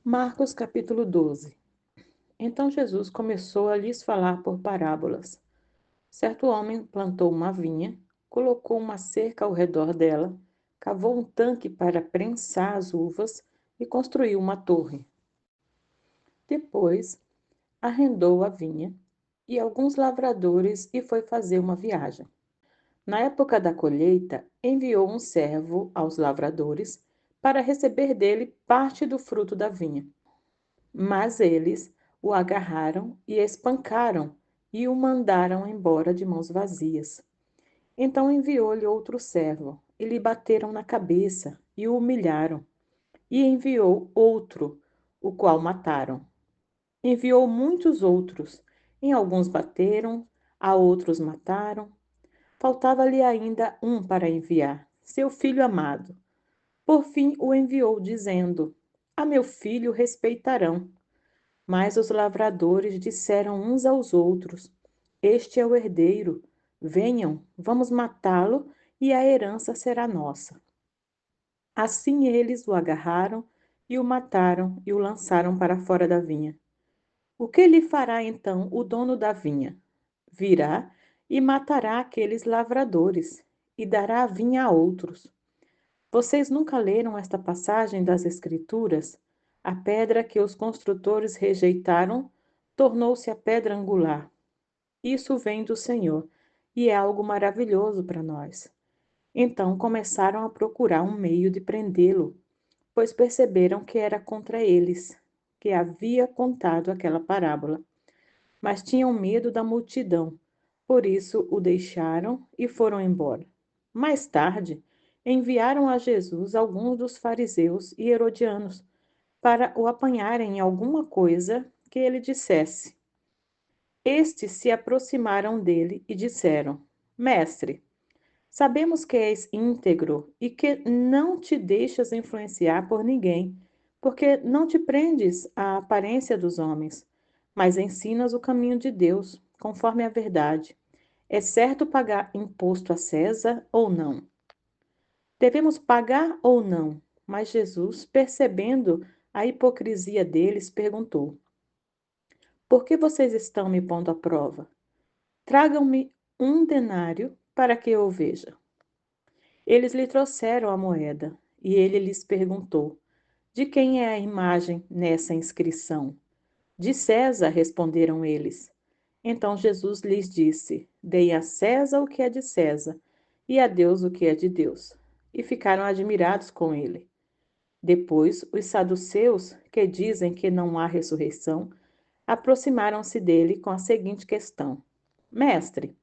Marcos capítulo 12. Então Jesus começou a lhes falar por parábolas. Certo homem plantou uma vinha, colocou uma cerca ao redor dela, cavou um tanque para prensar as uvas e construiu uma torre. Depois, arrendou a vinha e alguns lavradores e foi fazer uma viagem. Na época da colheita, enviou um servo aos lavradores para receber dele parte do fruto da vinha. Mas eles o agarraram e espancaram e o mandaram embora de mãos vazias. Então enviou-lhe outro servo, e lhe bateram na cabeça e o humilharam. E enviou outro, o qual mataram. Enviou muitos outros, em alguns bateram, a outros mataram. Faltava-lhe ainda um para enviar, seu filho amado. Por fim o enviou, dizendo: A meu filho respeitarão. Mas os lavradores disseram uns aos outros: Este é o herdeiro. Venham, vamos matá-lo e a herança será nossa. Assim eles o agarraram e o mataram e o lançaram para fora da vinha. O que lhe fará então o dono da vinha? Virá e matará aqueles lavradores e dará a vinha a outros. Vocês nunca leram esta passagem das Escrituras? A pedra que os construtores rejeitaram tornou-se a pedra angular. Isso vem do Senhor e é algo maravilhoso para nós. Então começaram a procurar um meio de prendê-lo, pois perceberam que era contra eles que havia contado aquela parábola. Mas tinham medo da multidão, por isso o deixaram e foram embora. Mais tarde, enviaram a Jesus alguns dos fariseus e herodianos para o apanharem em alguma coisa que ele dissesse. Estes se aproximaram dele e disseram: Mestre, sabemos que és íntegro e que não te deixas influenciar por ninguém, porque não te prendes à aparência dos homens, mas ensinas o caminho de Deus, conforme a verdade. É certo pagar imposto a César ou não? Devemos pagar ou não? Mas Jesus, percebendo a hipocrisia deles, perguntou: Por que vocês estão me pondo à prova? Tragam-me um denário para que eu o veja. Eles lhe trouxeram a moeda, e ele lhes perguntou: De quem é a imagem nessa inscrição? De César, responderam eles. Então Jesus lhes disse: Deem a César o que é de César, e a Deus o que é de Deus. E ficaram admirados com ele. Depois, os saduceus, que dizem que não há ressurreição, aproximaram-se dele com a seguinte questão: Mestre,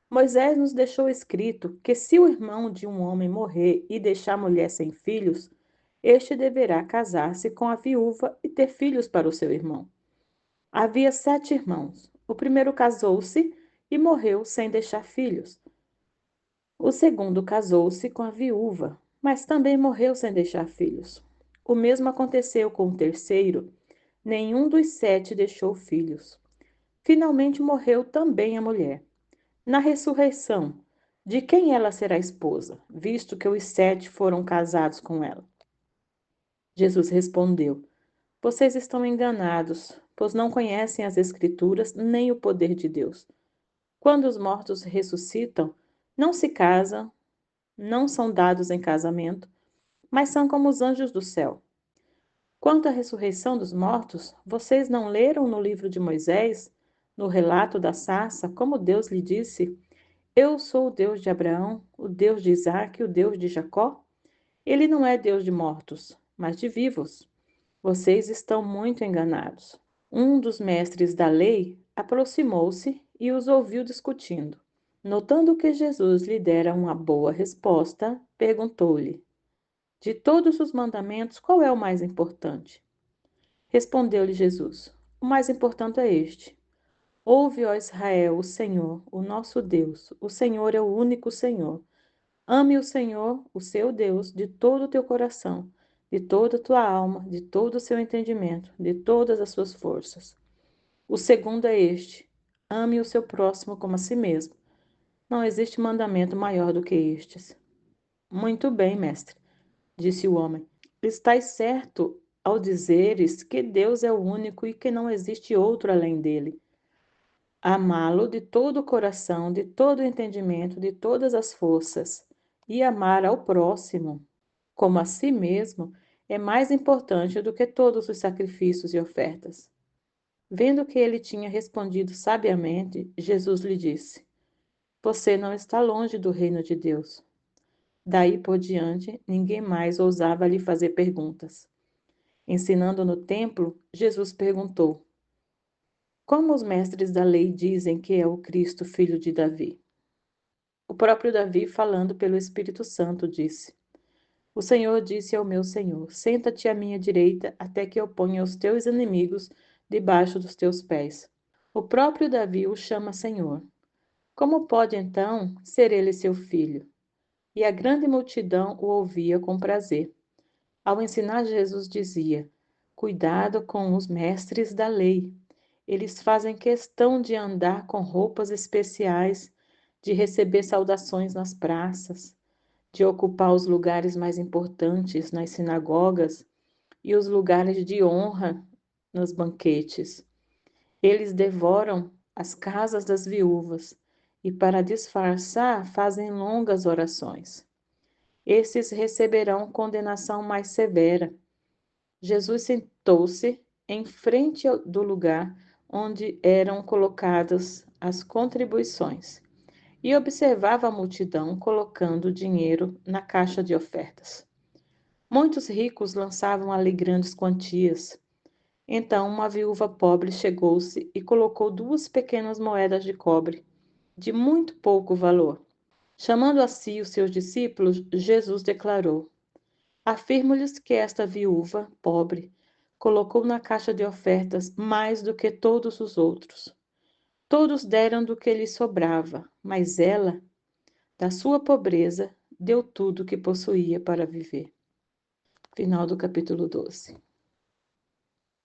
Moisés nos deixou escrito que se o irmão de um homem morrer e deixar a mulher sem filhos, este deverá casar-se com a viúva e ter filhos para o seu irmão. Havia 7 irmãos. O primeiro casou-se e morreu sem deixar filhos. O segundo casou-se com a viúva, mas também morreu sem deixar filhos. O mesmo aconteceu com o terceiro. Nenhum dos 7 deixou filhos. Finalmente morreu também a mulher. Na ressurreição, de quem ela será esposa, visto que os 7 foram casados com ela? Jesus respondeu: Vocês estão enganados, pois não conhecem as Escrituras nem o poder de Deus. Quando os mortos ressuscitam, não se casam, não são dados em casamento, mas são como os anjos do céu. Quanto à ressurreição dos mortos, vocês não leram no livro de Moisés, no relato da sarça, como Deus lhe disse: Eu sou o Deus de Abraão, o Deus de Isaque, o Deus de Jacó? Ele não é Deus de mortos, mas de vivos. Vocês estão muito enganados. Um dos mestres da lei aproximou-se e os ouviu discutindo. Notando que Jesus lhe dera uma boa resposta, perguntou-lhe: De todos os mandamentos, qual é o mais importante? Respondeu-lhe Jesus: O mais importante é este: Ouve, ó Israel, o Senhor, o nosso Deus. O Senhor é o único Senhor. Ame o Senhor, o seu Deus, de todo o teu coração, de toda a tua alma, de todo o seu entendimento, de todas as suas forças. O segundo é este: ame o seu próximo como a si mesmo. Não existe mandamento maior do que estes. Muito bem, mestre, disse o homem. Estás certo ao dizeres que Deus é o único e que não existe outro além dele. Amá-lo de todo o coração, de todo o entendimento, de todas as forças, e amar ao próximo, como a si mesmo, é mais importante do que todos os sacrifícios e ofertas. Vendo que ele tinha respondido sabiamente, Jesus lhe disse: Você não está longe do reino de Deus. Daí por diante, ninguém mais ousava lhe fazer perguntas. Ensinando no templo, Jesus perguntou: Como os mestres da lei dizem que é o Cristo, filho de Davi? O próprio Davi, falando pelo Espírito Santo, disse: O Senhor disse ao meu Senhor: Senta-te à minha direita, até que eu ponha os teus inimigos debaixo dos teus pés. O próprio Davi o chama Senhor. Como pode então ser ele seu filho? E a grande multidão o ouvia com prazer. Ao ensinar, Jesus dizia: Cuidado com os mestres da lei. Eles fazem questão de andar com roupas especiais, de receber saudações nas praças, de ocupar os lugares mais importantes nas sinagogas e os lugares de honra nos banquetes. Eles devoram as casas das viúvas e, para disfarçar, fazem longas orações. Esses receberão condenação mais severa. Jesus sentou-se em frente do lugar onde eram colocadas as contribuições e observava a multidão colocando dinheiro na caixa de ofertas. Muitos ricos lançavam ali grandes quantias. Então uma viúva pobre chegou-se e colocou 2 pequenas moedas de cobre, de muito pouco valor. Chamando a si os seus discípulos, Jesus declarou: Afirmo-lhes que esta viúva pobre colocou na caixa de ofertas mais do que todos os outros. Todos deram do que lhe sobrava, mas ela, da sua pobreza, deu tudo o que possuía para viver. Final do capítulo 12.